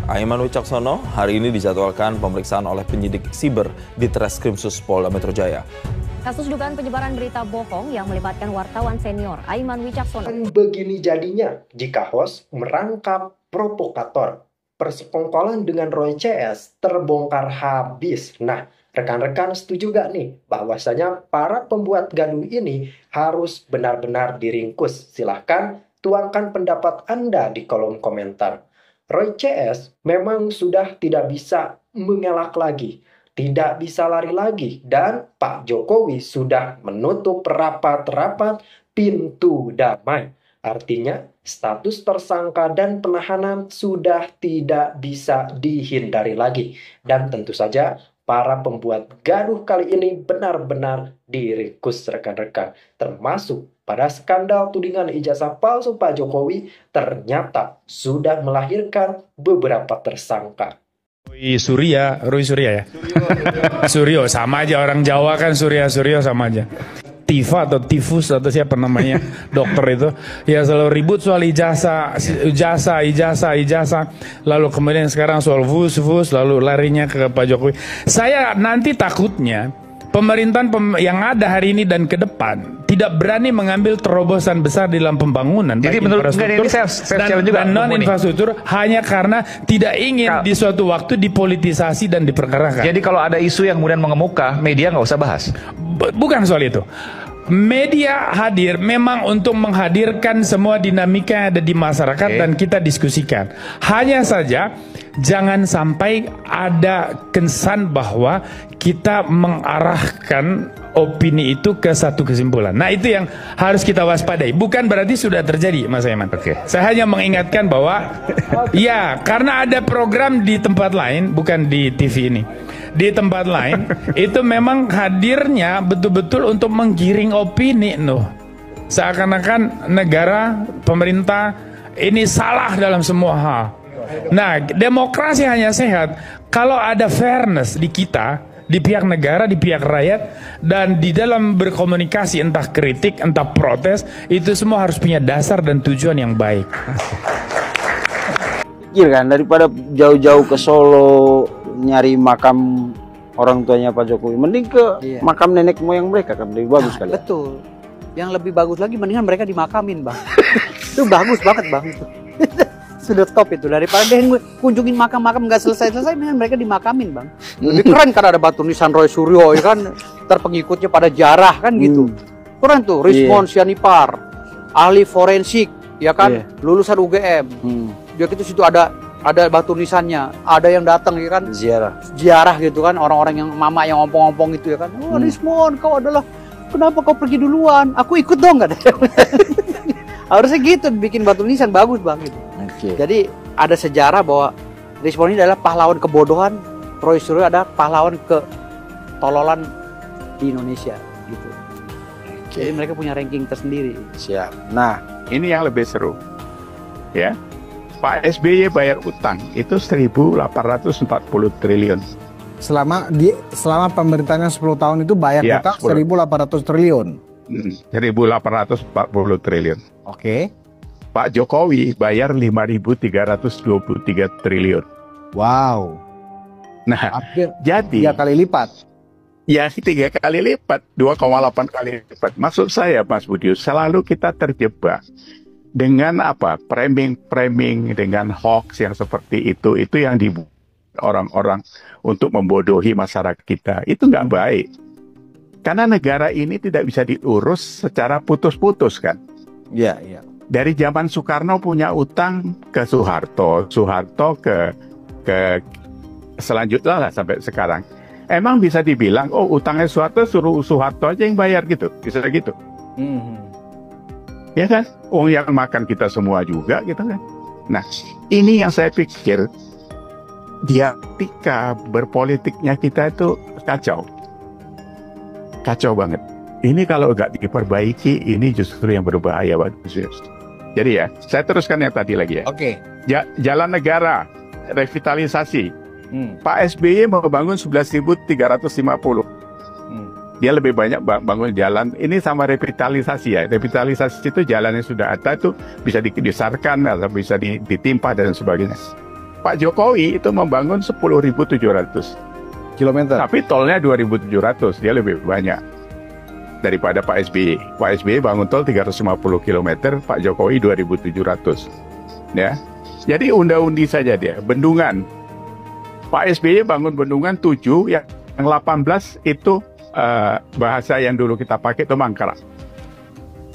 Aiman Wicaksono hari ini dijadwalkan pemeriksaan oleh penyidik siber di Treskrimsus Polda Metro Jaya. Kasus dugaan penyebaran berita bohong yang melibatkan wartawan senior Aiman Wicaksono. Begini jadinya jika host merangkap provokator. Persekongkolan dengan Roy CS terbongkar habis. Nah, rekan-rekan setuju gak nih bahwasanya para pembuat gaduh ini harus benar-benar diringkus? Silahkan tuangkan pendapat Anda di kolom komentar. Roy CS memang sudah tidak bisa mengelak lagi, tidak bisa lari lagi, dan Pak Jokowi sudah menutup rapat-rapat pintu damai. Artinya, status tersangka dan penahanan sudah tidak bisa dihindari lagi. Dan tentu saja, para pembuat gaduh kali ini benar-benar diringkus rekan-rekan. Termasuk pada skandal tudingan ijazah palsu Pak Jokowi ternyata sudah melahirkan beberapa tersangka. Roy Surya ya? Suryo, sama aja orang Jawa kan Suryo sama aja. Tifa atau tifus atau siapa namanya dokter itu ya selalu ribut soal ijazah, lalu kemudian sekarang soal vus lalu larinya ke Pak Jokowi. Saya nanti takutnya pemerintahan yang ada hari ini dan ke depan tidak berani mengambil terobosan besar di dalam pembangunan. Jadi menurut ini saya dan non-infrastruktur hanya karena tidak ingin di suatu waktu dipolitisasi dan diperkarakan. Jadi kalau ada isu yang kemudian mengemuka, media nggak usah bahas? Bukan soal itu. Media hadir memang untuk menghadirkan semua dinamika yang ada di masyarakat dan kita diskusikan. Hanya saja jangan sampai ada kesan bahwa kita mengarahkan opini itu ke satu kesimpulan. Nah, itu yang harus kita waspadai. Bukan berarti sudah terjadi, Mas Aiman. Saya hanya mengingatkan bahwa ya, karena ada program di tempat lain, bukan di TV ini. Di tempat lain itu memang hadirnya betul-betul untuk menggiring opini seakan-akan negara, pemerintah ini salah dalam semua hal. Nah, demokrasi hanya sehat kalau ada fairness di kita, di pihak negara, di pihak rakyat, dan di dalam berkomunikasi entah kritik, entah protes, itu semua harus punya dasar dan tujuan yang baik. Pikir kan, daripada jauh-jauh ke Solo nyari makam orang tuanya Pak Jokowi, mending ke makam nenek moyang mereka kan lebih bagus kali. Betul. Yang lebih bagus lagi mendingan mereka dimakamin, Bang. Itu bagus banget, Bang. Sudah top itu, daripada dia kunjungin makam-makam nggak selesai-selesai, mendingan mereka dimakamin, Bang. Lebih keren kan ada batu nisan Roy Suryo ya kan, terpengikutnya pada jarah kan gitu. Keren tuh, Rismon Sianipar, ahli forensik ya kan, lulusan UGM. Dia itu situ ada batu nisannya, ada yang datang ya kan, ziarah gitu kan, orang-orang yang mama yang ompong-ompong itu ya kan. Oh, Rismon, kau adalah, kenapa kau pergi duluan? Aku ikut dong, nggak ada. Harusnya gitu, bikin batu nisan bagus, Bang gitu. Jadi ada sejarah bahwa Rismon ini adalah pahlawan kebodohan, Roy Suryo ada pahlawan ketololan di Indonesia gitu. Jadi mereka punya ranking tersendiri. Siap. Nah, ini yang lebih seru, ya. Pak SBY bayar utang itu 1.840 triliun. Selama pemerintahnya 10 tahun itu bayar utang 1.800 triliun. 1.840 triliun. Oke. Pak Jokowi bayar 5.323 triliun. Wow. Nah, hampir jadi 3 kali lipat. Ya, 3 kali lipat, 2,8 kali lipat. Maksud saya, Mas Budi, selalu kita terjebak dengan apa? Framing dengan hoax yang seperti itu yang dibuat orang-orang untuk membodohi masyarakat kita. Itu nggak baik. Karena negara ini tidak bisa diurus secara putus-putus kan. Iya. Dari zaman Soekarno punya utang ke Soeharto ke selanjutnya lah sampai sekarang. Emang bisa dibilang, oh utangnya Soeharto suruh Soeharto aja yang bayar gitu, bisa gitu. Ya kan, yang makan kita semua juga gitu kan. Nah, ini yang saya pikir ketika berpolitiknya kita itu kacau banget. Ini kalau nggak diperbaiki, ini justru yang berbahaya buat bisnis. Jadi ya, saya teruskan yang tadi lagi ya. Oke. Jalan negara, revitalisasi. Pak SBY mau bangun 11.350. Dia lebih banyak bangun jalan. Ini sama revitalisasi ya. Revitalisasi itu jalan yang sudah ada itu bisa dibesarkan atau bisa ditimpa dan sebagainya. Pak Jokowi itu membangun 10.700 kilometer. tapi tolnya 2.700, dia lebih banyak daripada Pak SBY. Pak SBY bangun tol 350 km, Pak Jokowi 2.700. Ya. Jadi unda-undi saja dia. Bendungan. Pak SBY bangun bendungan 7, yang 18 itu bahasa yang dulu kita pakai itu mangkrak.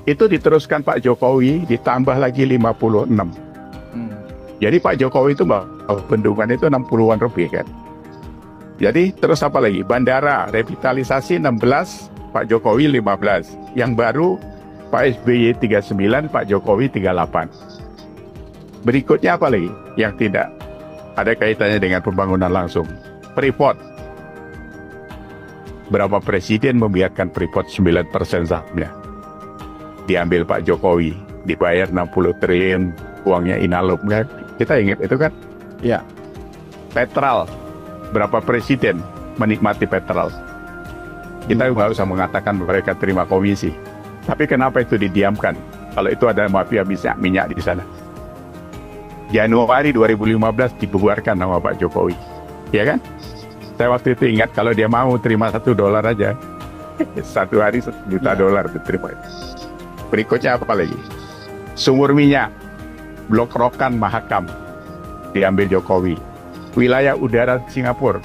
Itu diteruskan Pak Jokowi ditambah lagi 56. Jadi Pak Jokowi itu bendungan itu 60-an lebih kan. Jadi terus apa lagi? Bandara revitalisasi 16, Pak Jokowi 15. Yang baru Pak SBY 39, Pak Jokowi 38. Berikutnya apa lagi yang tidak ada kaitannya dengan pembangunan langsung? Freeport. Berapa presiden membiarkan Freeport 9% sahamnya? Diambil Pak Jokowi, dibayar 60 triliun, uangnya Inalum kan? Kita ingat itu kan? Ya. Petral. Berapa presiden menikmati Petral? Kita nggak usah mengatakan mereka terima komisi. Tapi kenapa itu didiamkan? Kalau itu ada mafia minyak di sana. Januari 2015 dibubarkan sama Pak Jokowi. Ya kan? Saya waktu itu ingat kalau dia mau terima $1 aja. Satu hari $1 juta diterima. Berikutnya apa lagi? Sumur minyak. Blok Rokan Mahakam. Diambil Jokowi. Wilayah udara Singapura.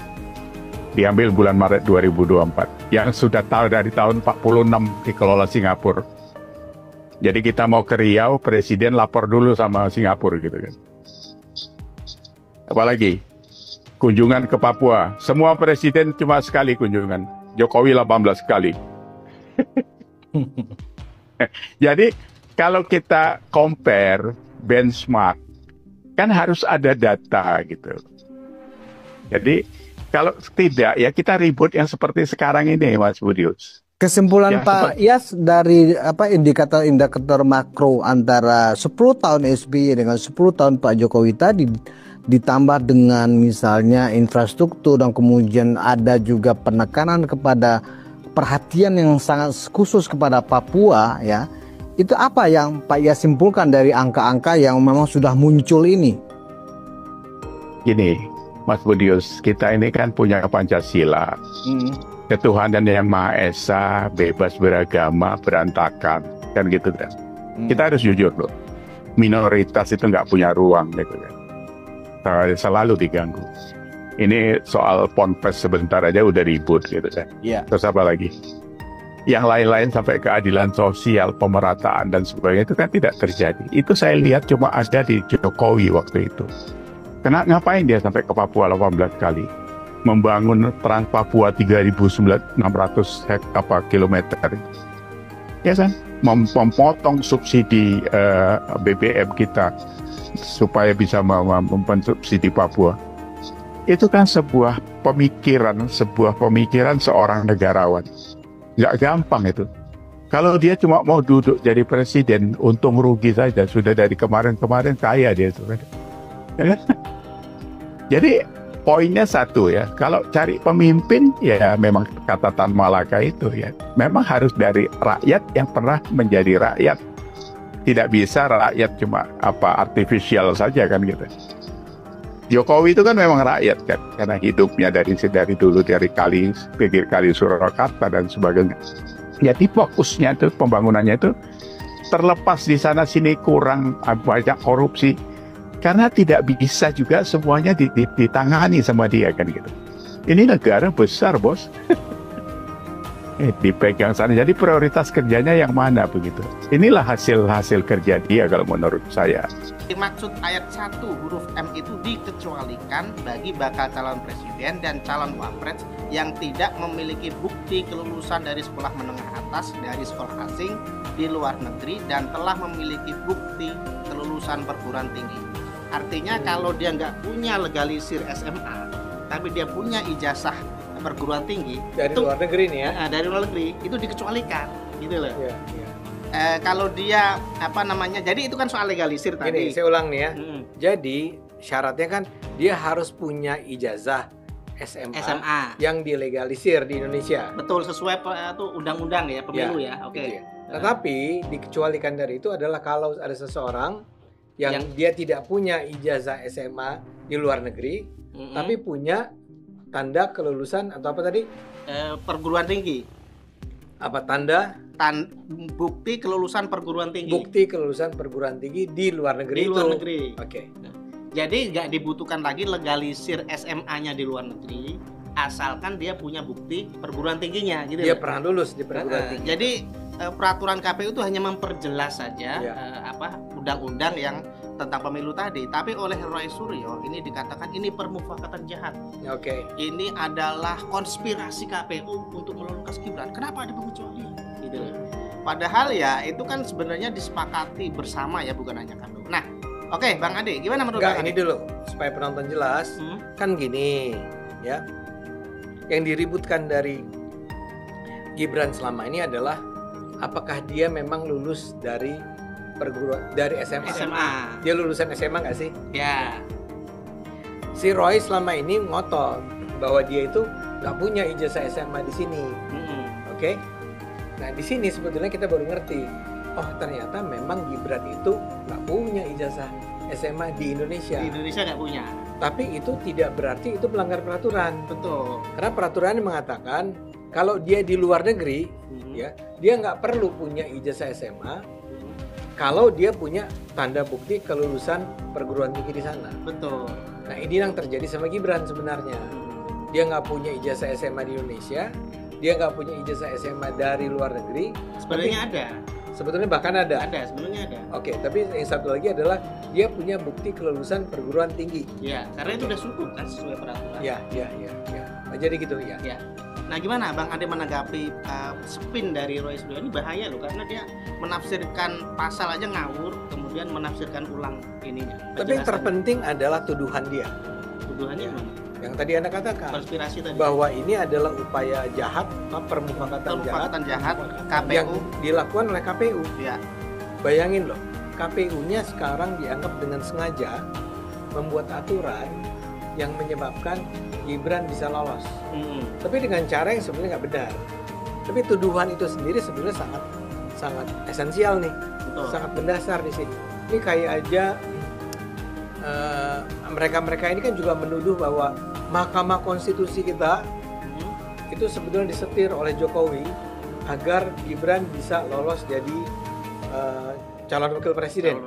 Diambil bulan Maret 2024. Yang sudah tahu dari tahun 46 dikelola Singapura. Jadi kita mau ke Riau, presiden lapor dulu sama Singapura gitu kan. Apalagi kunjungan ke Papua. Semua presiden cuma sekali kunjungan. Jokowi 18 kali. Jadi kalau kita compare benchmark, kan harus ada data gitu. Jadi kalau tidak, ya kita ribut yang seperti sekarang ini, Mas Budius. Kesimpulan Pak Yas dari indikator-indikator makro antara 10 tahun SBY dengan 10 tahun Pak Jokowi tadi, ditambah dengan misalnya infrastruktur dan kemudian ada juga penekanan kepada perhatian yang sangat khusus kepada Papua, ya. Itu apa yang Pak Yas simpulkan dari angka-angka yang memang sudah muncul ini? Gini, Mas Budius, kita ini kan punya Pancasila. Ketuhanan yang Maha Esa, bebas beragama, berantakan. Kan gitu kan. Kita harus jujur loh. Minoritas itu nggak punya ruang gitu kan. Selalu diganggu. Ini soal ponpes sebentar aja udah ribut gitu kan. Yeah. Terus apa lagi? Yang lain-lain sampai keadilan sosial, pemerataan dan sebagainya itu kan tidak terjadi. Itu saya lihat cuma ada di Jokowi waktu itu. Ngapain dia sampai ke Papua 18 kali? Membangun Trans Papua 3.600 kilometer. Ya kan? Memotong subsidi BBM kita supaya bisa mensubsidi Papua. Itu kan sebuah pemikiran seorang negarawan. Nggak gampang itu. Kalau dia cuma mau duduk jadi presiden, untung rugi saja. Sudah dari kemarin-kemarin kaya dia itu kan. Ya kan? Jadi poinnya satu ya, kalau cari pemimpin ya memang kata Tan Malaka itu ya, memang harus dari rakyat yang pernah menjadi rakyat. Tidak bisa rakyat cuma artifisial saja kan gitu. Jokowi itu kan memang rakyat kan, karena hidupnya dari dulu dari pinggir kali Surakarta dan sebagainya. Jadi fokusnya itu pembangunannya itu terlepas di sana sini kurang banyak korupsi. Karena tidak bisa juga semuanya ditangani sama dia kan gitu. Ini negara besar bos. Dipegang sana. Jadi prioritas kerjanya yang mana begitu. Inilah hasil kerja dia kalau menurut saya. Maksud ayat 1 huruf M itu dikecualikan bagi bakal calon presiden dan calon wapres yang tidak memiliki bukti kelulusan dari sekolah menengah atas dari sekolah asing di luar negeri dan telah memiliki bukti kelulusan perguruan tinggi. Artinya kalau dia nggak punya legalisir SMA, tapi dia punya ijazah perguruan tinggi dari luar negeri nih ya, dari luar negeri itu dikecualikan, gitu loh. Ya, ya. Kalau dia jadi itu kan soal legalisir tadi. Ini saya ulang nih ya. Jadi syaratnya kan dia harus punya ijazah SMA yang dilegalisir di Indonesia. Betul, sesuai undang-undang ya pemilu ya. Oke. Gitu ya. Tetapi dikecualikan dari itu adalah kalau ada seseorang yang dia tidak punya ijazah SMA di luar negeri, tapi punya tanda kelulusan atau apa tadi? Perguruan tinggi. Apa tanda? Bukti kelulusan perguruan tinggi. Bukti kelulusan perguruan tinggi di luar negeri. Di luar negeri. Oke. Jadi nggak dibutuhkan lagi legalisir SMA-nya di luar negeri, asalkan dia punya bukti perguruan tingginya, gitu. Dia pernah lulus di perguruan tinggi. Jadi peraturan KPU itu hanya memperjelas saja undang-undang yang tentang pemilu tadi, tapi oleh Roy Suryo ini dikatakan ini permufakatan jahat. Oke. Ini adalah konspirasi KPU untuk meloloskan Gibran. Kenapa ada pengecualian? Gitu. Padahal ya itu kan sebenarnya disepakati bersama ya, bukan hanya KPU. Nah, oke, Bang Ade, gimana menurut Bang Ade? Ini dulu supaya penonton jelas. Kan gini, ya. Yang diributkan dari Gibran selama ini adalah apakah dia memang lulus dari SMA? Dia lulusan SMA nggak sih? Ya. Si Roy selama ini ngotot bahwa dia itu nggak punya ijazah SMA di sini. Oke? Nah di sini sebetulnya kita baru ngerti. Oh ternyata memang Gibran itu nggak punya ijazah SMA di Indonesia. Di Indonesia nggak punya. Tapi itu tidak berarti itu melanggar peraturan. Betul. Karena peraturannya mengatakan kalau dia di luar negeri, ya dia nggak perlu punya ijazah SMA. Kalau dia punya tanda bukti kelulusan perguruan tinggi di sana. Betul. Nah ini yang terjadi sama Gibran sebenarnya. Dia nggak punya ijazah SMA di Indonesia, dia nggak punya ijazah SMA dari luar negeri. Sebenarnya ada. Sebetulnya bahkan ada. Ada, sebenarnya ada. Oke, tapi yang satu lagi adalah dia punya bukti kelulusan perguruan tinggi. Ya, karena itu udah cukup kan sesuai peraturan. Ya. Nah, jadi gitu ya. Ya. Nah gimana Bang Ade menanggapi spin dari Roy Suryo ini? Bahaya loh, karena dia menafsirkan pasal aja ngawur, kemudian menafsirkan ulang ininya. Tapi yang terpenting adalah tuduhan dia. Tuduhannya mana? Yang tadi Anda katakan, konspirasi tadi, bahwa ini adalah upaya jahat, permufakatan jahat KPU yang dilakukan oleh KPU. Ya. Bayangin loh, KPU-nya sekarang dianggap dengan sengaja membuat aturan yang menyebabkan Gibran bisa lolos. Tapi dengan cara yang sebenarnya nggak benar. Tapi tuduhan itu sendiri sebenarnya sangat esensial nih. Betul. Sangat mendasar di sini. Ini kayak aja mereka-mereka ini kan juga menuduh bahwa Mahkamah Konstitusi kita itu sebetulnya disetir oleh Jokowi agar Gibran bisa lolos jadi calon wakil presiden.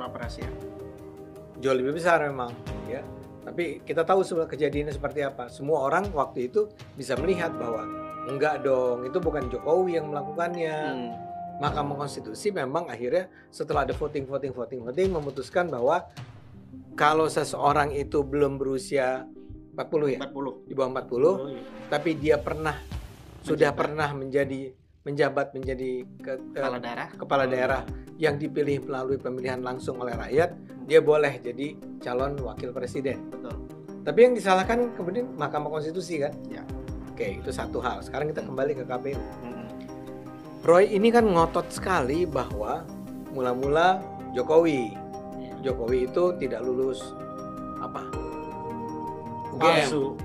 Jauh lebih besar memang, ya. Tapi kita tahu sebenarnya kejadiannya seperti apa. Semua orang waktu itu bisa melihat bahwa enggak dong, itu bukan Jokowi yang melakukannya. Mahkamah Konstitusi memang akhirnya setelah ada voting memutuskan bahwa kalau seseorang itu belum berusia 40 ya? 40. Di bawah 40, tapi dia sudah pernah menjabat menjadi kepala daerah yang dipilih melalui pemilihan langsung oleh rakyat, dia boleh jadi calon wakil presiden. Betul. Tapi yang disalahkan kemudian Mahkamah Konstitusi kan? Ya. Oke, itu satu hal. Sekarang kita kembali ke KPU. Roy ini kan ngotot sekali bahwa mula-mula Jokowi itu tidak lulus palsu.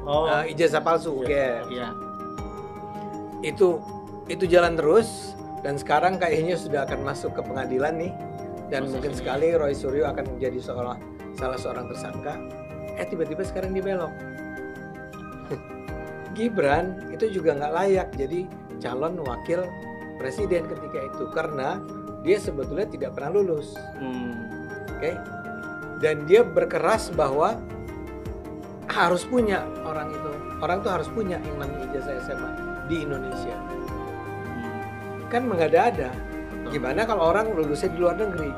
Ijazah palsu UGM. Iya. Itu jalan terus dan sekarang kayaknya sudah akan masuk ke pengadilan nih dan mungkin sekali Roy Suryo akan menjadi salah seorang tersangka. Tiba-tiba sekarang dibelok. Gibran itu juga nggak layak jadi calon wakil presiden ketika itu karena dia sebetulnya tidak pernah lulus. Oke. Dan dia berkeras bahwa harus punya orang itu harus punya yang namanya ijazah SMA di Indonesia. Kan mengada-ada. Gimana kalau orang lulusnya di luar negeri?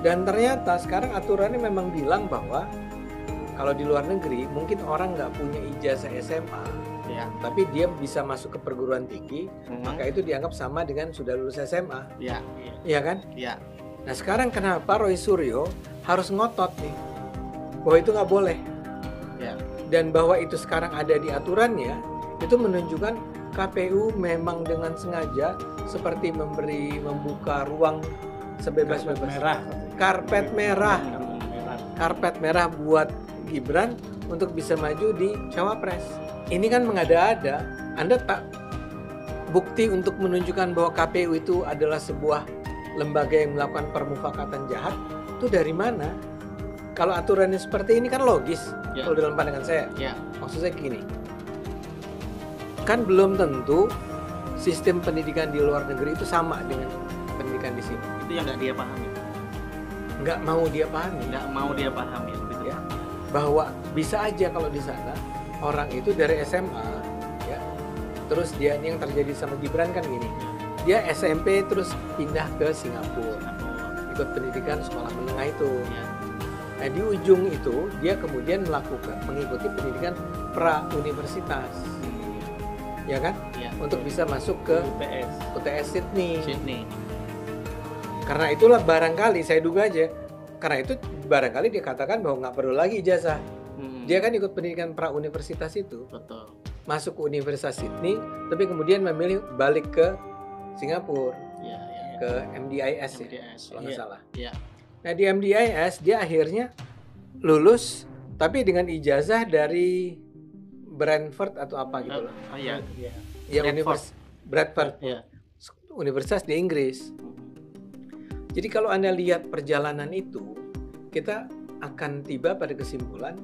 Dan ternyata sekarang aturannya memang bilang bahwa kalau di luar negeri mungkin orang nggak punya ijazah SMA, ya, tapi dia bisa masuk ke perguruan tinggi, maka itu dianggap sama dengan sudah lulus SMA. Iya kan? Iya. Nah sekarang kenapa Roy Suryo harus ngotot nih bahwa itu nggak boleh? Ya. Dan bahwa itu sekarang ada di aturannya, itu menunjukkan KPU memang dengan sengaja seperti membuka ruang sebebas-bebas. Karpet merah buat Gibran untuk bisa maju di Cawapres. Ini kan mengada-ada. Anda tak bukti untuk menunjukkan bahwa KPU itu adalah sebuah lembaga yang melakukan permufakatan jahat itu dari mana? Kalau aturannya seperti ini kan logis. Kalau dalam pandangan saya, maksud saya gini, kan belum tentu sistem pendidikan di luar negeri itu sama dengan pendidikan di sini. Itu yang nggak dia pahami. Nggak mau dia pahami. Gitu ya. Bahwa bisa aja kalau di sana orang itu dari SMA, ya, terus dia ini yang terjadi sama Gibran kan gini, dia SMP terus pindah ke Singapura, ikut pendidikan sekolah menengah itu. Nah di ujung itu dia kemudian mengikuti pendidikan pra universitas, ya kan, untuk bisa masuk ke UTS Sydney. Karena itulah barangkali saya duga aja, karena itu barangkali dia katakan bahwa nggak perlu lagi ijazah. Dia kan ikut pendidikan pra universitas itu, masuk ke Universitas Sydney, tapi kemudian memilih balik ke Singapura, ke MDIS ya, kalau nggak salah. Nah di MDIS dia akhirnya lulus, tapi dengan ijazah dari Brentford atau apa gitu loh. Bradford, Universitas di Inggris. Jadi kalau Anda lihat perjalanan itu, kita akan tiba pada kesimpulan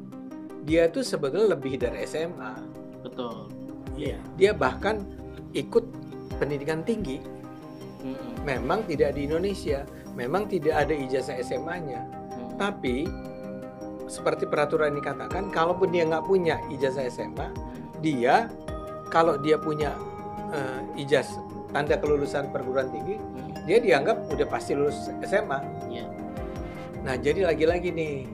dia itu sebetulnya lebih dari SMA. Betul. Dia bahkan ikut pendidikan tinggi. Memang tidak di Indonesia, memang tidak ada ijazah SMA-nya. Tapi seperti peraturan dikatakan, kalaupun dia nggak punya ijazah SMA, dia kalau dia punya ijazah tanda kelulusan perguruan tinggi, dia dianggap udah pasti lulus SMA. Nah jadi lagi-lagi nih,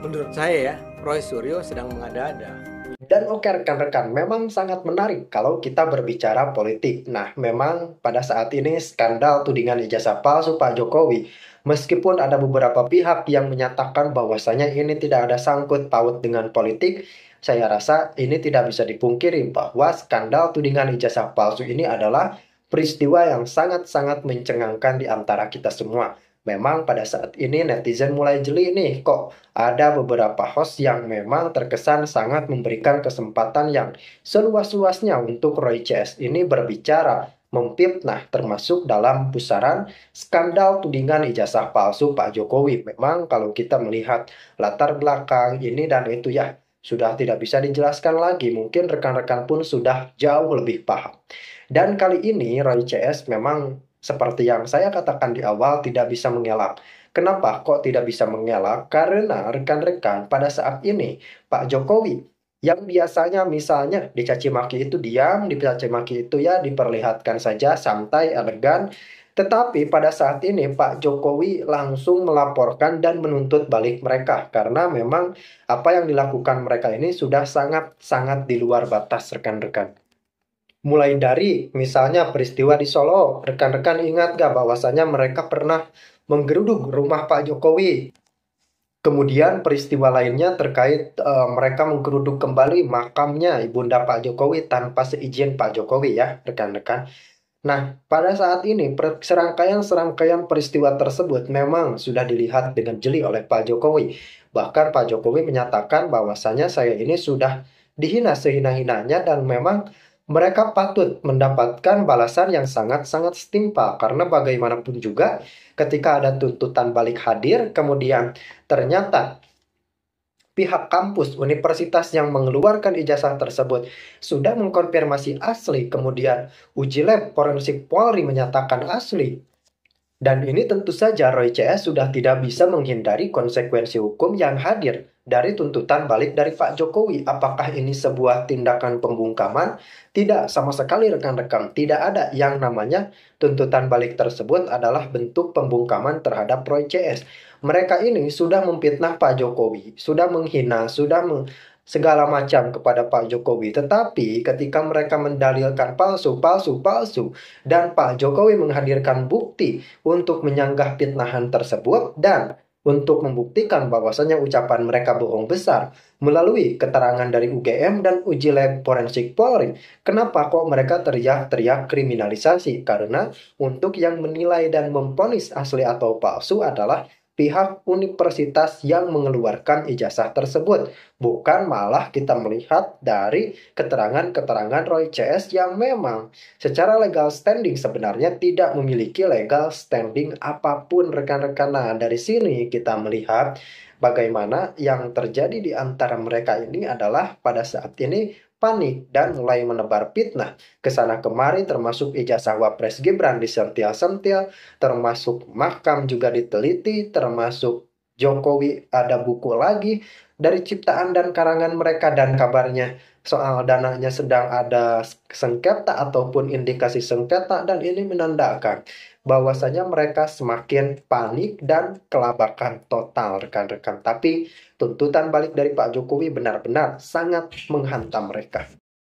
menurut saya ya, Roy Suryo sedang mengada-ada. Dan oke rekan-rekan, memang sangat menarik kalau kita berbicara politik. Nah, memang pada saat ini skandal tudingan ijazah palsu Pak Jokowi, meskipun ada beberapa pihak yang menyatakan bahwasanya ini tidak ada sangkut paut dengan politik, saya rasa ini tidak bisa dipungkiri bahwa skandal tudingan ijazah palsu ini adalah peristiwa yang sangat-sangat mencengangkan di antara kita semua. Memang pada saat ini netizen mulai jeli nih, kok ada beberapa host yang memang terkesan sangat memberikan kesempatan yang seluas-luasnya untuk Roy CS ini berbicara, memfitnah, termasuk dalam pusaran skandal tudingan ijazah palsu Pak Jokowi. Memang kalau kita melihat latar belakang ini dan itu ya, sudah tidak bisa dijelaskan lagi, mungkin rekan-rekan pun sudah jauh lebih paham. Dan kali ini Roy CS memang seperti yang saya katakan di awal tidak bisa mengelak. Kenapa kok tidak bisa mengelak? Karena rekan-rekan pada saat ini Pak Jokowi yang biasanya misalnya dicaci maki itu diam, dicaci maki itu ya diperlihatkan saja santai, elegan. Tetapi pada saat ini Pak Jokowi langsung melaporkan dan menuntut balik mereka. Karena memang apa yang dilakukan mereka ini sudah sangat-sangat di luar batas rekan-rekan. Mulai dari misalnya peristiwa di Solo, rekan-rekan ingat gak bahwasanya mereka pernah menggeruduk rumah Pak Jokowi. Kemudian peristiwa lainnya terkait mereka menggeruduk kembali makamnya Ibunda Pak Jokowi tanpa seizin Pak Jokowi ya rekan-rekan. Nah pada saat ini serangkaian peristiwa tersebut memang sudah dilihat dengan jeli oleh Pak Jokowi. Bahkan Pak Jokowi menyatakan bahwasanya saya ini sudah dihina sehina-hinanya dan memang mereka patut mendapatkan balasan yang sangat-sangat setimpal. Karena bagaimanapun juga ketika ada tuntutan balik hadir, kemudian ternyata pihak kampus universitas yang mengeluarkan ijazah tersebut sudah mengkonfirmasi asli, kemudian uji lab forensik Polri menyatakan asli. Dan ini tentu saja Roy CS sudah tidak bisa menghindari konsekuensi hukum yang hadir dari tuntutan balik dari Pak Jokowi. Apakah ini sebuah tindakan pembungkaman? Tidak, sama sekali rekan-rekan. Tidak ada yang namanya tuntutan balik tersebut adalah bentuk pembungkaman terhadap Roy CS. Mereka ini sudah memfitnah Pak Jokowi, sudah menghina, segala macam kepada Pak Jokowi. Tetapi ketika mereka mendalilkan palsu, dan Pak Jokowi menghadirkan bukti untuk menyanggah fitnahan tersebut dan untuk membuktikan bahwasanya ucapan mereka bohong besar melalui keterangan dari UGM dan uji lab forensik Polri. Kenapa kok mereka teriak-teriak kriminalisasi? Karena untuk yang menilai dan memvonis asli atau palsu adalah pihak universitas yang mengeluarkan ijazah tersebut. Bukan malah kita melihat dari keterangan-keterangan Roy CS yang memang secara legal standing sebenarnya tidak memiliki legal standing apapun rekan-rekan. Nah, dari sini kita melihat bagaimana yang terjadi di antara mereka ini adalah pada saat ini panik dan mulai menebar fitnah kesana kemari, termasuk ijazah Wapres Gibran disentil-sentil, termasuk Makam juga diteliti, termasuk Jokowi ada buku lagi dari ciptaan dan karangan mereka, dan kabarnya soal dananya sedang ada sengketa ataupun indikasi sengketa, dan ini menandakan bahwasanya mereka semakin panik dan kelabakan total rekan-rekan. Tapi tuntutan balik dari Pak Jokowi benar-benar sangat menghantam mereka.